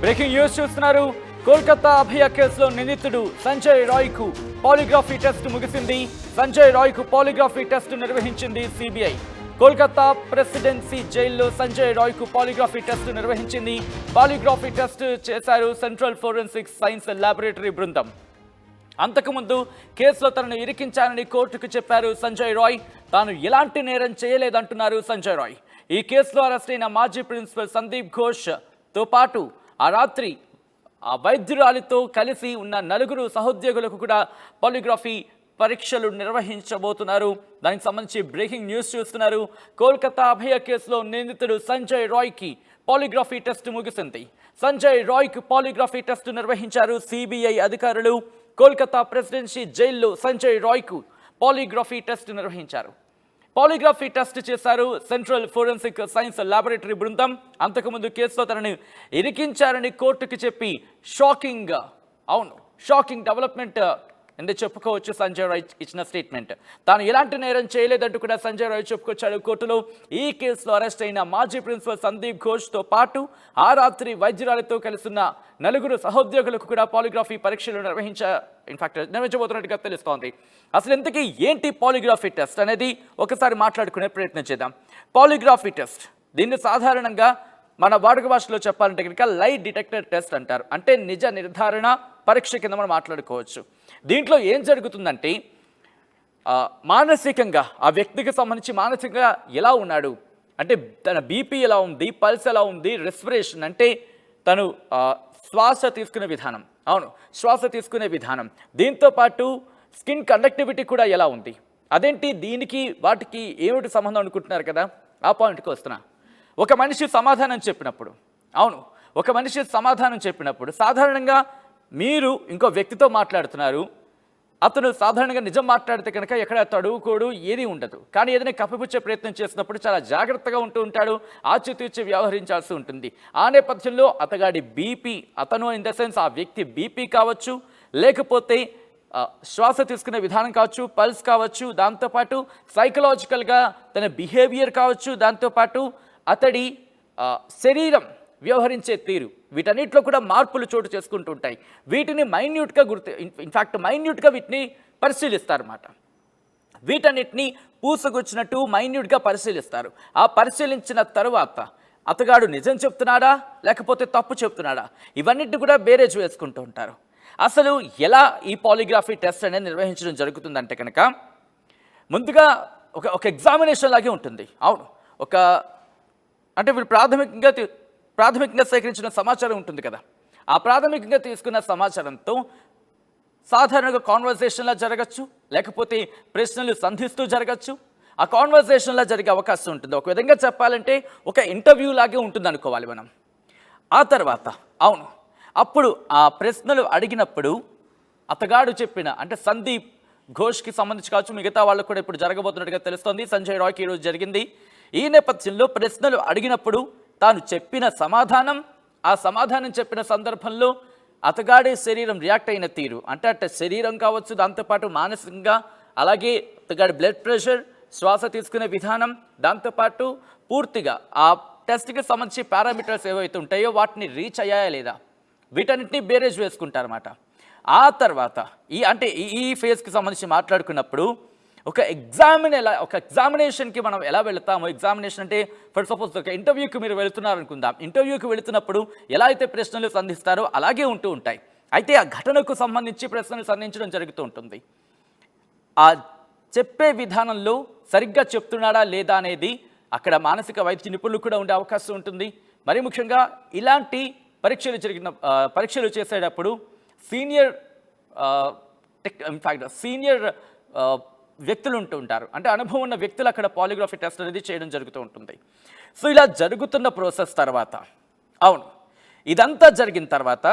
Breaking news చూస్తున్నారు. కోల్కతా అభయ కేసులో నిందితుడు సంజయ్ రాయ్ కు పాలిగ్రఫీ టెస్ట్ ముగిసింది. సంజయ్ రాయ్ కు పాలిగ్రఫీ టెస్ట్ నిర్వహించింది సిబిఐ. కోల్కతా ప్రెసిడెన్సీ జైల్లో సంజయ్ రాయ్ కు పాలిగ్రఫీ టెస్ట్ నిర్వహించింది. పాలిగ్రఫీ టెస్ట్ చేశారు సెంట్రల్ ఫోరెన్సిక్ సైన్స్ ల్యాబొరేటరీ బృందం. అంతకుముందు కేసులో తనను ఇరికించాలని కోర్టుకు చెప్పారు సంజయ్ రాయ్. తాను ఎలాంటి నేరం చేయలేదంటున్నారు సంజయ్ రాయ్. ఈ కేసులో అరెస్ట్ అయిన మాజీ ప్రిన్సిపల్ సందీప్ ఘోష్ తో పాటు ఆ రాత్రి ఆ వైద్యురాలితో కలిసి ఉన్న నలుగురు సహోద్యోగులకు కూడా పాలిగ్రఫీ పరీక్షలు నిర్వహించబోతున్నారు. దానికి సంబంధించి బ్రేకింగ్ న్యూస్ చూస్తున్నారు. కోల్కతా అభయ కేసులో నిందితుడు సంజయ్ రాయ్కి పాలిగ్రఫీ టెస్ట్ ముగిసింది. సంజయ్ రాయ్కి పాలిగ్రఫీ టెస్ట్ నిర్వహించారు సిబిఐ అధికారులు. కోల్కతా ప్రెసిడెన్సీ జైల్లో సంజయ్ రాయ్కు పాలిగ్రఫీ టెస్ట్ నిర్వహించారు. పాలిగ్రఫీ టెస్ట్ చేశారు సెంట్రల్ ఫోరెన్సిక్ సైన్స్ ల్యాబొరేటరీ బృందం. అంతకుముందు కేసులో తనని ఇరికించారని కోర్టుకు చెప్పి షాకింగ్ డెవలప్మెంట్ అని చెప్పుకోవచ్చు. సంజయ్ రాయ్ ఇచ్చిన స్టేట్మెంట్ తాను ఎలాంటి నేరం చేయలేదంటూ కూడా సంజయ్ రాయ్ చెప్పుకొచ్చాడు కోర్టులో. ఈ కేసులో అరెస్ట్ అయిన మాజీ ప్రిన్సిపల్ సందీప్ ఘోష్తో పాటు ఆ రాత్రి వైద్యురాలతో కలిసిన నలుగురు సహోద్యోగులకు కూడా పాలిగ్రఫీ పరీక్షలు నిర్వహించబోతున్నట్టుగా తెలుస్తోంది. అసలు ఇంతకీ ఏంటి పాలిగ్రఫీ టెస్ట్ అనేది ఒకసారి మాట్లాడుకునే ప్రయత్నం చేద్దాం. పాలిగ్రఫీ టెస్ట్, దీన్ని సాధారణంగా మన వాడుక భాషలో చెప్పాలంటే కనుక లై డిటెక్టర్ టెస్ట్ అంటారు. అంటే నిజ నిర్ధారణ పరీక్ష కింద మనం మాట్లాడుకోవచ్చు. దీంట్లో ఏం జరుగుతుందంటే మానసికంగా ఆ వ్యక్తికి సంబంధించి మానసికంగా ఎలా ఉన్నాడు అంటే తన బీపీ ఎలా ఉంది, పల్స్ ఎలా ఉంది, రెస్పిరేషన్ అంటే తను శ్వాస తీసుకునే విధానం, దీంతోపాటు స్కిన్ కండక్టివిటీ కూడా ఎలా ఉంది. అదేంటి దీనికి వాటికి ఏమిటి సంబంధం అనుకుంటున్నారు కదా, ఆ పాయింట్కి వస్తున్నా. ఒక మనిషి సమాధానం చెప్పినప్పుడు సాధారణంగా మీరు ఇంకో వ్యక్తితో మాట్లాడుతున్నారు. అతను సాధారణంగా నిజం మాట్లాడితే కనుక ఎక్కడ తడువుకోడు, ఏది ఉండదు. కానీ ఏదైనా కప్పిపుచ్చే ప్రయత్నం చేసినప్పుడు చాలా జాగ్రత్తగా ఉంటూ ఆచితూచి వ్యవహరించాల్సి ఉంటుంది. ఆ నేపథ్యంలో అతగాడి బీపీ, అతను ఇన్ ద సెన్స్ ఆ వ్యక్తి బీపీ కావచ్చు, లేకపోతే శ్వాస తీసుకునే విధానం కావచ్చు, పల్స్ కావచ్చు, దాంతోపాటు సైకలాజికల్గా తన బిహేవియర్ కావచ్చు, దాంతోపాటు అతడి శరీరం వ్యవహరించే తీరు, వీటన్నిటిలో కూడా మార్పులు చోటు చేసుకుంటూ ఉంటాయి. వీటిని మైన్యూట్గా మైన్యూట్గా వీటిని పరిశీలిస్తారన్నమాట. వీటన్నిటిని పూసగుచ్చినట్టు మైన్యూట్గా పరిశీలిస్తారు. ఆ పరిశీలించిన తరువాత అతగాడు నిజం చెప్తున్నాడా లేకపోతే తప్పు చెప్తున్నాడా, ఇవన్నిటిని కూడా బేరేజ్ వేసుకుంటూ ఉంటారు. అసలు ఎలా ఈ పాలిగ్రఫీ టెస్ట్ అనేది నిర్వహించడం జరుగుతుందంటే కనుక ముందుగా ఒక ఎగ్జామినేషన్ లాగే ఉంటుంది. అంటే వీళ్ళు ప్రాథమికంగా సేకరించిన సమాచారం ఉంటుంది కదా, ఆ ప్రాథమికంగా తీసుకున్న సమాచారంతో సాధారణంగా కాన్వర్జేషన్లా జరగచ్చు, లేకపోతే ప్రశ్నలు సంధిస్తూ జరగచ్చు. ఆ కాన్వర్జేషన్లా జరిగే అవకాశం ఉంటుంది. ఒక విధంగా చెప్పాలంటే ఒక ఇంటర్వ్యూ లాగే ఉంటుంది అనుకోవాలి మనం. ఆ తర్వాత అప్పుడు ఆ ప్రశ్నలు అడిగినప్పుడు అతగాడు చెప్పిన అంటే సందీప్ ఘోష్కి సంబంధించి కావచ్చు, మిగతా వాళ్ళకు కూడా ఇప్పుడు జరగబోతున్నట్టుగా తెలుస్తోంది. సంజయ్ రాయ్కి ఈరోజు జరిగింది. ఈ నేపథ్యంలో ప్రశ్నలు అడిగినప్పుడు తాను చెప్పిన ఆ సమాధానం చెప్పిన సందర్భంలో అతగాడే శరీరం రియాక్ట్ అయిన తీరు, అంటే శరీరం కావచ్చు, దాంతోపాటు మానసికంగా, అలాగే అతగాడి బ్లడ్ ప్రెషర్, శ్వాస తీసుకునే విధానం, దాంతోపాటు పూర్తిగా ఆ టెస్ట్కి సంబంధించి పారామీటర్స్ ఏవైతే ఉంటాయో వాటిని రీచ్ అయ్యాయా లేదా, వీటన్నిటిని బేరేజ్ వేసుకుంటారన్నమాట. ఆ తర్వాత ఈ ఫేజ్కి సంబంధించి మాట్లాడుకున్నప్పుడు ఒక ఎగ్జామినేషన్కి మనం ఎలా వెళతామో, ఎగ్జామినేషన్ అంటే ఫర్ సపోజ్ ఒక ఇంటర్వ్యూకి మీరు వెళుతున్నారు అనుకుందాం. ఇంటర్వ్యూకి వెళుతున్నప్పుడు ఎలా అయితే ప్రశ్నలు సంధిస్తారో అలాగే ఉంటూ ఉంటాయి. అయితే ఆ ఘటనకు సంబంధించి ప్రశ్నలు సంధించడం జరుగుతూ ఉంటుంది. ఆ చెప్పే విధానంలో సరిగ్గా చెప్తున్నాడా లేదా అనేది అక్కడ మానసిక వైద్య నిపుణులు కూడా ఉండే అవకాశం ఉంటుంది. మరి ముఖ్యంగా ఇలాంటి పరీక్షలు చేసేటప్పుడు సీనియర్ వ్యక్తులు ఉంటూ ఉంటారు. అంటే అనుభవం ఉన్న వ్యక్తులు అక్కడ పాలిగ్రఫీ టెస్ట్ అనేది చేయడం జరుగుతూ ఉంటుంది. సో ఇలా జరుగుతున్న ప్రాసెస్ తర్వాత ఇదంతా జరిగిన తర్వాత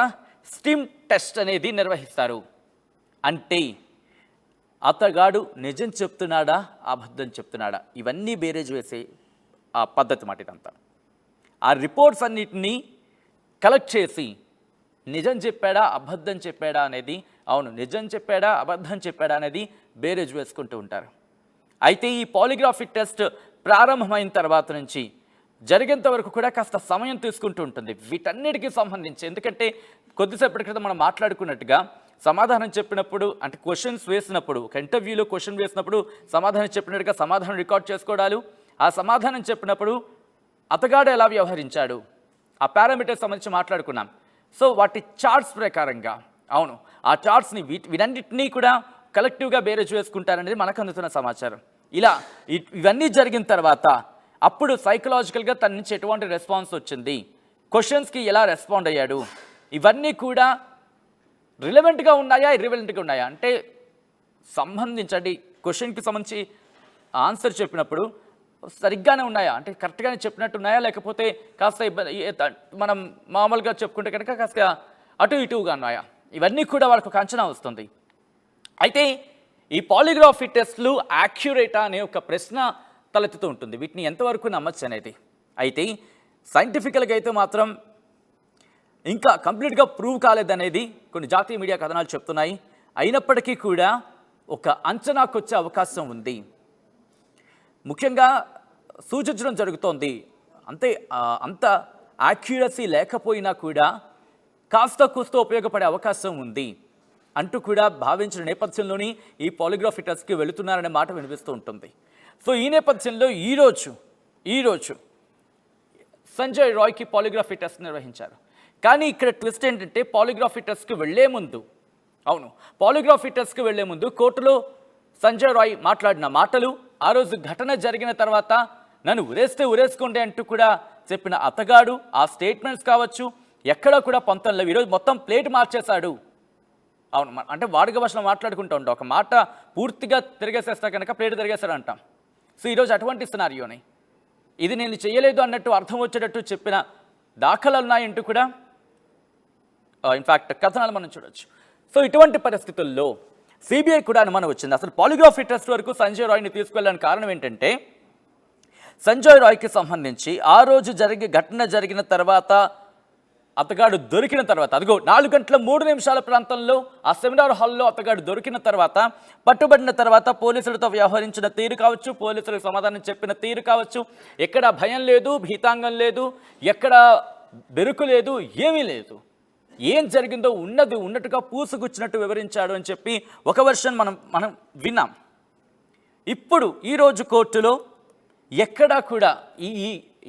స్టిమ్ టెస్ట్ అనేది నిర్వహిస్తారు. అంటే అతగాడు నిజం చెప్తున్నాడా, అబద్ధం చెప్తున్నాడా, ఇవన్నీ బేరేజ్ వేసే ఆ పద్ధతి మాట ఇదంతా. ఆ రిపోర్ట్స్ అన్నిటినీ కలెక్ట్ చేసి నిజం చెప్పాడా అబద్ధం చెప్పాడా అనేది నిజం చెప్పాడా అబద్ధం చెప్పాడా అనేది బేరేజ్ వేసుకుంటూ ఉంటారు. అయితే ఈ పాలిగ్రఫీ టెస్ట్ ప్రారంభమైన తర్వాత నుంచి జరిగేంత వరకు కూడా కాస్త సమయం తీసుకుంటూ ఉంటుంది వీటన్నిటికీ సంబంధించి. ఎందుకంటే కొద్దిసేపటి క్రితం మనం మాట్లాడుకున్నట్టుగా సమాధానం చెప్పినప్పుడు, అంటే క్వశ్చన్స్ వేసినప్పుడు, ఒక ఇంటర్వ్యూలో క్వశ్చన్ వేసినప్పుడు సమాధానం చెప్పినట్టుగా సమాధానం రికార్డ్ చేసుకోవడాలు, ఆ సమాధానం చెప్పినప్పుడు అతగాడు ఎలా వ్యవహరించాడు, ఆ పారామీటర్స్ సంబంధించి మాట్లాడుకున్నాం. సో వాటి చార్ట్స్ ప్రకారంగా, అవును, ఆ చార్ట్స్ని వీటన్నిటినీ కూడా కలెక్టివ్గా బేరేజ్ వేసుకుంటారనేది మనకు అందుతున్న సమాచారం. ఇలా ఇవన్నీ జరిగిన తర్వాత అప్పుడు సైకలాజికల్గా తన నుంచి ఎటువంటి రెస్పాన్స్ వచ్చింది, క్వశ్చన్స్కి ఎలా రెస్పాండ్ అయ్యాడు, ఇవన్నీ కూడా రిలవెంట్గా ఉన్నాయా, ఇర్రిలవెంట్గా ఉన్నాయా, అంటే సంబంధించండి క్వశ్చన్కి సంబంధించి ఆన్సర్ చెప్పినప్పుడు సరిగ్గానే ఉన్నాయా, అంటే కరెక్ట్గానే చెప్పినట్టు ఉన్నాయా, లేకపోతే కాస్త మనం మామూలుగా చెప్పుకుంటే కనుక కాస్త అటు ఇటుగా ఉన్నాయా, ఇవన్నీ కూడా వాళ్ళకు ఒక అంచనా వస్తుంది. అయితే ఈ పాలిగ్రాఫీ టెస్ట్లు యాక్యురేటా అనే ఒక ప్రశ్న తలెత్తుతూ ఉంటుంది. వీటిని ఎంతవరకు నమ్మచ్చు అనేది. అయితే సైంటిఫికల్గా అయితే మాత్రం ఇంకా కంప్లీట్గా ప్రూవ్ కాలేదనేది కొన్ని జాతీయ మీడియా కథనాలు చెప్తున్నాయి. అయినప్పటికీ కూడా ఒక అంచనాకు వచ్చే అవకాశం ఉంది. ముఖ్యంగా సూచించడం జరుగుతోంది, అంత యాక్యురసీ లేకపోయినా కూడా కాస్త కూస్తో ఉపయోగపడే అవకాశం ఉంది అంటూ కూడా భావించిన నేపథ్యంలోని ఈ పాలిగ్రాఫీ టెస్ట్కి వెళుతున్నారనే మాట వినిపిస్తూ ఉంటుంది. సో ఈ నేపథ్యంలో ఈరోజు సంజయ్ రాయ్కి పాలిగ్రాఫీ టెస్ట్ నిర్వహించారు. కానీ ఇక్కడ ట్విస్ట్ ఏంటంటే పాలిగ్రాఫీ టెస్ట్కి వెళ్లే ముందు, అవును, పాలిగ్రాఫీ టెస్ట్కి వెళ్లే ముందు కోర్టులో సంజయ్ రాయ్ మాట్లాడిన మాటలు, ఆ రోజు ఘటన జరిగిన తర్వాత నన్ను ఉరేసుకోండి అంటూ కూడా చెప్పిన అతగాడు, ఆ స్టేట్మెంట్స్ కావచ్చు, ఎక్కడా కూడా పొంతంలో ఈరోజు మొత్తం ప్లేట్ మార్చేశాడు. అవును, అంటే వాడుక భాషలో మాట్లాడుకుంటూ ఉంటాం, ఒక మాట పూర్తిగా తిరిగేసేస్తా కనుక ప్లేట్ తిరిగేస్తాడు అంటాం. సో ఈరోజు అటువంటి సినారియోని, ఇది నేను చేయలేదు అన్నట్టు అర్థం వచ్చేటట్టు చెప్పిన దాఖలాలు ఉన్నాయంటూ కూడా ఇన్ఫ్యాక్ట్ కథనాలు మనం చూడొచ్చు. సో ఇటువంటి పరిస్థితుల్లో సిబిఐ కూడా అనుమానం వచ్చింది. అసలు పాలిగ్రాఫీ టెస్ట్ వరకు సంజయ్ రాయ్ని తీసుకెళ్ళడానికి కారణం ఏంటంటే, సంజయ్ రాయ్కి సంబంధించి ఆ రోజు ఘటన జరిగిన తర్వాత, అతగాడు దొరికిన తర్వాత, అదిగో 4:03 ప్రాంతంలో ఆ సెమినార్ హాల్లో అతగాడు దొరికిన తర్వాత, పట్టుబడిన తర్వాత పోలీసులతో వ్యవహరించిన తీరు కావచ్చు, పోలీసులకు సమాధానం చెప్పిన తీరు కావచ్చు, ఎక్కడ భయం లేదు, భీతాంగం లేదు, ఎక్కడ బెరుకు లేదు, ఏమీ లేదు, ఏం జరిగిందో ఉన్నట్టుగా పూసుగుచ్చినట్టు వివరించాడు అని చెప్పి ఒక వెర్షన్ మనం విన్నాం. ఇప్పుడు ఈరోజు కోర్టులో ఎక్కడా కూడా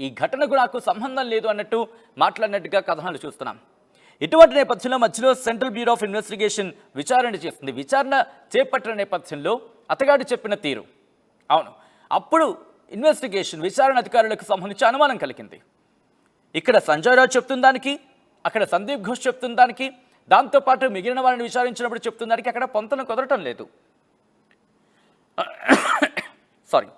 ఈ ఘటనకు నాకు సంబంధం లేదు అన్నట్టు మాట్లాడినట్టుగా కథనాలు చూస్తున్నాం. ఇటువంటి నేపథ్యంలో మధ్యలో సెంట్రల్ బ్యూరో ఆఫ్ ఇన్వెస్టిగేషన్ విచారణ చేస్తుంది. విచారణ చేపట్టిన నేపథ్యంలో అతగాడు చెప్పిన తీరు, అవును, అప్పుడు విచారణ అధికారులకు సంబంధించి అనుమానం కలిగింది. ఇక్కడ సంజయ్ రావు చెప్తున్న దానికి, అక్కడ సందీప్ ఘోష్ చెప్తున్న దానికి, దాంతోపాటు మిగిలిన వారిని విచారించినప్పుడు చెప్తున్న దానికి అక్కడ పొంతన కుదరటం లేదు. సారీ.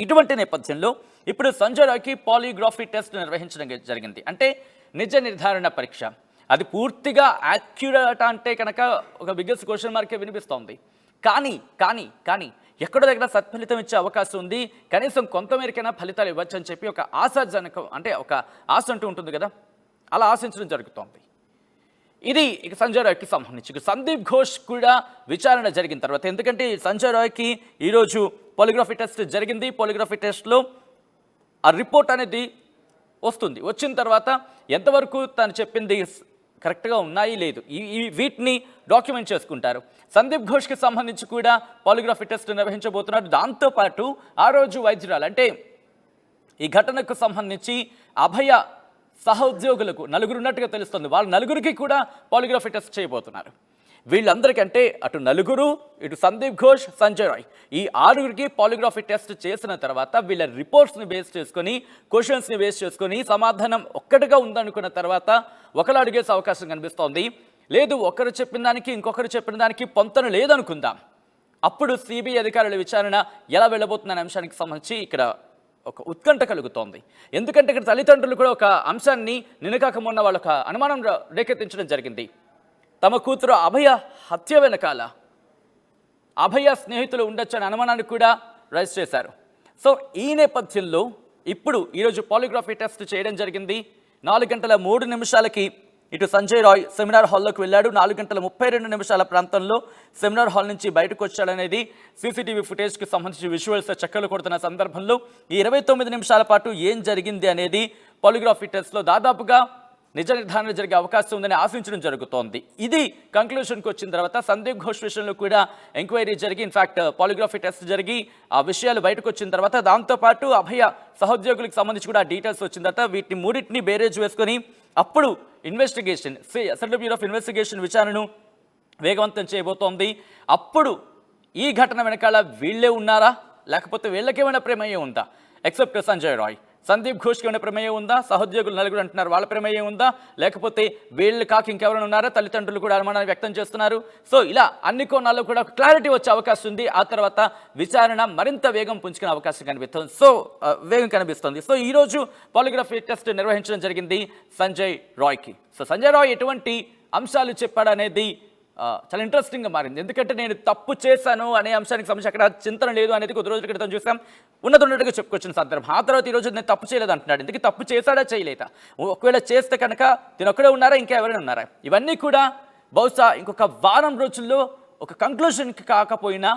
ఇటువంటి నేపథ్యంలో ఇప్పుడు సంజయ్ రాయ్కి పాలిగ్రాఫీ టెస్ట్ నిర్వహించడం జరిగింది. అంటే నిజ నిర్ధారణ పరీక్ష. అది పూర్తిగా యాక్యురేట్ అంటే కనుక ఒక బిగ్గెస్ట్ క్వశ్చన్ మార్కే వినిపిస్తోంది. కానీ ఎక్కడో దగ్గర సత్ఫలితం ఇచ్చే అవకాశం ఉంది, కనీసం కొంతమేరకైనా ఫలితాలు ఇవ్వచ్చు అని చెప్పి ఒక ఆశాజనకం, అంటే ఒక ఆశ అంటూ ఉంటుంది కదా, అలా ఆశించడం జరుగుతోంది. ఇది ఇక సంజయ్ రాయ్కి సంబంధించి. సందీప్ ఘోష్ కూడా విచారణ జరిగిన తర్వాత, ఎందుకంటే సంజయ్ రాయ్కి ఈరోజు పాలిగ్రాఫీ టెస్ట్ జరిగింది. పాలిగ్రాఫీ టెస్ట్లో ఆ రిపోర్ట్ అనేది వస్తుంది. వచ్చిన తర్వాత ఎంతవరకు తను చెప్పింది కరెక్ట్గా ఉన్నాయి లేదు, వీటిని డాక్యుమెంట్ చేసుకుంటారు. సందీప్ ఘోష్కి సంబంధించి కూడా పాలిగ్రాఫీ టెస్ట్ నిర్వహించబోతున్నారు. దాంతోపాటు ఆ రోజు వైద్యురాలు, అంటే ఈ ఘటనకు సంబంధించి అభయ సహోద్యోగులకు 4 ఉన్నట్టుగా తెలుస్తుంది. వాళ్ళ 4కి కూడా పాలిగ్రాఫీ టెస్ట్ చేయబోతున్నారు. వీళ్ళందరికంటే అటు 4, ఇటు సందీప్ ఘోష్, సంజయ్ రాయ్, ఈ 6కి పాలిగ్రాఫీ టెస్ట్ చేసిన తర్వాత వీళ్ళ రిపోర్ట్స్ని బేస్ చేసుకొని, క్వశ్చన్స్ని బేస్ చేసుకొని సమాధానం ఒక్కటిగా ఉందనుకున్న తర్వాత ఒకరు అడిగేసే అవకాశం కనిపిస్తోంది. లేదు, ఒకరు చెప్పిన దానికి ఇంకొకరు చెప్పిన దానికి పొంతన లేదనుకుందాం, అప్పుడు సిబిఐ అధికారుల విచారణ ఎలా వెళ్ళబోతుందనే అంశానికి సంబంధించి ఇక్కడ ఒక ఉత్కంఠ కలుగుతోంది. ఎందుకంటే ఇక్కడ తల్లిదండ్రులు కూడా ఒక అంశాన్ని నిన్నకాక మొన్న వాళ్ళొక అనుమానం రేకెత్తించడం జరిగింది. తమ కూతురు అభయ హత్య వెనకాల అభయ స్నేహితులు ఉండొచ్చు అనే అనుమానాన్ని కూడా రైజ్ చేశారు. సో ఈ నేపథ్యంలో ఇప్పుడు ఈరోజు పాలిగ్రాఫీ టెస్ట్ చేయడం జరిగింది. 4:03 ఇటు సంజయ్ రాయ్ సెమినార్ హాల్లోకి వెళ్ళాడు. 4:32 ప్రాంతంలో సెమినార్ హాల్ నుంచి బయటకు వచ్చాడనేది సీసీటీవీ ఫుటేజ్కి సంబంధించి విజువల్స్ చక్కర్లు కొడుతున్న సందర్భంలో ఈ 29 నిమిషాల పాటు ఏం జరిగింది అనేది పాలిగ్రాఫీ టెస్ట్లో దాదాపుగా నిజ నిర్ధారణ జరిగే అవకాశం ఉందని ఆశించడం జరుగుతోంది. ఇది కంక్లూషన్కి వచ్చిన తర్వాత సందీప్ ఘోష్ విషయంలో కూడా ఎంక్వైరీ జరిగి ఇన్ఫాక్ట్ పాలిగ్రఫీ టెస్ట్ జరిగి ఆ విషయాలు బయటకు వచ్చిన తర్వాత దాంతోపాటు అభయ సహోద్యోగులకు సంబంధించి కూడా డీటెయిల్స్ వచ్చిన తర్వాత వీటిని మూడింటిని బేరేజ్ వేసుకొని అప్పుడు investigation central bureau of investigation విచారణను వేగవంతం చేయబోతోంది. అప్పుడు ఈ ఘటన వెనకాల వీళ్ళే ఉన్నారా, లేకపోతే వీళ్ళకేమైనా ప్రమేయం ఉందా? ఎక్సెప్ట్ సంజయ్ రాయ్, సందీప్ ఘోష్కి ఏమైనా ప్రమేయం ఉందా? సహోద్యోగులు నలుగురు అంటున్నారు, వాళ్ళ ప్రమేయం ఉందా? లేకపోతే వీళ్ళు కాక ఇంకెవరైనా ఉన్నారా? తల్లిదండ్రులు కూడా అనుమానాన్ని వ్యక్తం చేస్తున్నారు. సో ఇలా అన్ని కోణాల్లో కూడా క్లారిటీ వచ్చే అవకాశం ఉంది. ఆ తర్వాత విచారణ మరింత వేగం పుంజుకునే అవకాశం కనిపిస్తుంది. వేగం కనిపిస్తుంది. సో ఈరోజు పాలిగ్రఫీ టెస్ట్ నిర్వహించడం జరిగింది సంజయ్ రాయ్కి. సో సంజయ్ రాయ్ ఎటువంటి అంశాలు చెప్పాడనేది చాలా ఇంట్రెస్టింగ్గా మారింది. ఎందుకంటే నేను తప్పు చేశాను అనే అంశానికి సంబంధించి అక్కడ చింతన లేదు అనేది కొద్ది రోజుల క్రితం చూసాం, ఉన్నట్టుగా చెప్పుకొచ్చిన సందర్భం. ఆ తర్వాత ఈరోజు నేను తప్పు చేయలేదు అంటున్నాడు. ఇందుకు తప్పు చేశాడా చేయలేదా? ఒకవేళ చేస్తే కనుక నేను ఒక్కడే ఉన్నారా, ఇంకా ఎవరైనా ఉన్నారా? ఇవన్నీ కూడా బహుశా ఇంకొక వారం రోజుల్లో ఒక కంక్లూషన్కి కాకపోయినా